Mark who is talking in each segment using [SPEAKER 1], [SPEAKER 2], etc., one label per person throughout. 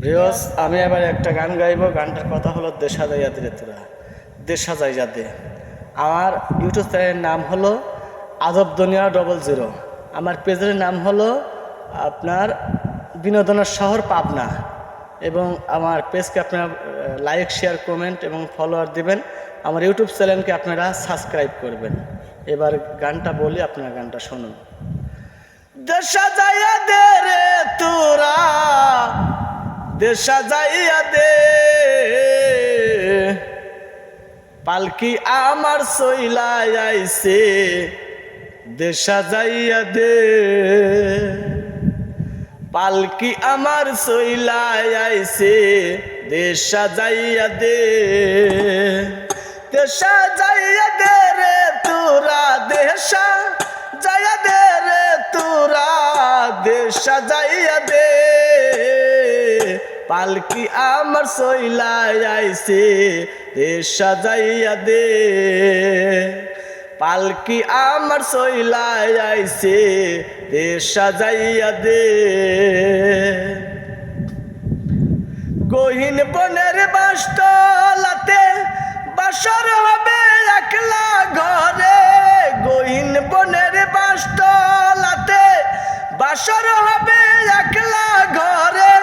[SPEAKER 1] Viewers, আমি এবার একটা গান গাইব। গানটার কথা হলো দেশা যাইয়া দে তোরা, দেশা যাইয়া দে। আমার ইউটিউব চ্যানেলের নাম হলো আজব দুনিয়া 00। আমার পেজের নাম হলো আপনার বিনোদনের শহর পাবনা। এবং আমার পেজকে আপনারা লাইক, শেয়ার, কমেন্ট এবং ফলোয়ার দিবেন। আমার ইউটিউব চ্যানেলকে আপনারা সাবস্ক্রাইব করবেন। এবার গানটা বলি, আপনারা গানটা শুনুন। দেশা যাইয়া দে রে তোরা, দেশা যাইয়া দে, পালকি আমার সইলাই আইছে, দেশা যাইয়া দে, পালকি আমার সইলাই আইছে, দেশা যাইয়া দে, দেশা যাইয়া দে রে তোরা, দেশা যাইয়া দে রে তোরা, দেশা যাইয়া দে, পালকি আমার সইলাই আইছে, দেশা যাইয়া দে, পালকি আমার সইলাই আইছে, দেশা যাইয়া দে। গহীন বনের বাসতলাতে বাসর হবে একলা ঘরে, গহীন বনের বাসতলাতে বাসর হবে একলা ঘরে,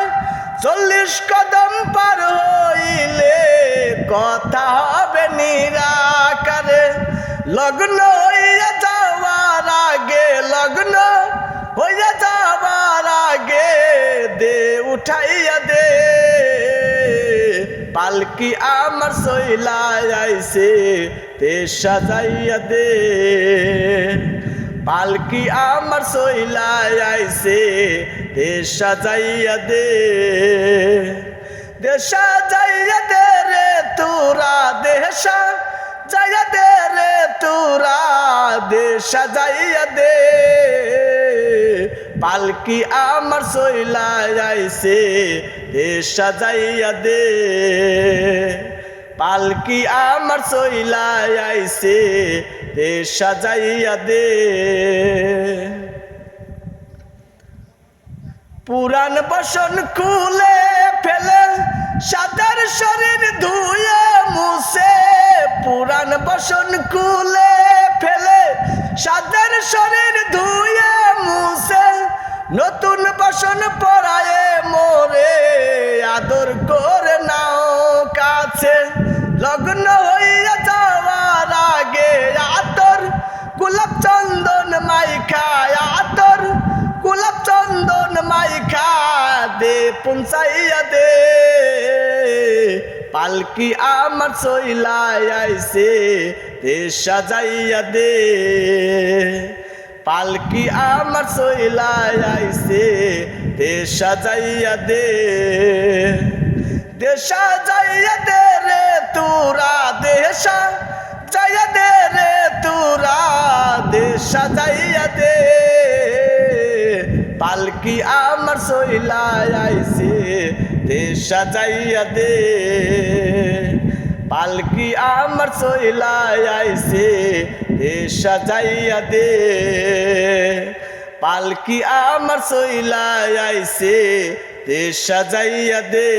[SPEAKER 1] 40 কদম পার হইলে কথা হবে নিরাকারে, লগ্ন হইয়া যাওয়ার আগে, লগ্ন হইয়া যাওয়ার আগে, দে উঠাইয়া দে, পালকি আমার সইলাই আইছে, দেশা যাইয়া দে, পালকি আমার সইলাই আইছে, দেশা যাইয়া দে, দেশা যাইয়া দে রে তোরা, দেশা যাইয়া দে রে তোরা, দেশা যাইয়া দে, পালকি আমার সইলাই আইছে, দেশা যাইয়া দে, পালকি আমার সইলাই আইছে, দেশা যাইয়া দে। পুরান বাসন খুলে ফেলে সাদার শরীর ধুয়ে মুছে, পুরান বাসন খুলে ফেলে সাদার শরীর ধুয়ে মুছে, নতুন বাসন পরায়ে মোরে আদর করে নাও কাছে, লগ্ন হইয়া যাওয়ার আগে আতর গোলাপ চন্দন মাইখা, আতর গোলাপ চন্দন মাইখা দে পৌঁছাইয়া দে, পালকি আমার সইলাই আইছে, দেশা যাইয়া দে, পালকি আমার সইলাই আইছে, দেশা যাইয়া দে, দেশা যাইয়া দে রে তোরা, দেশা যাইয়া দে রে তোরা, দেশা যাইয়া দে, পালকি আমার সইলাই আইছে, দেশা যাইয়া দে, পালকি আমার সইলাই আইছে, দেশা যাইয়া দে, পালকি আমার সইলাই আইছে, দেশা যাইয়া দে।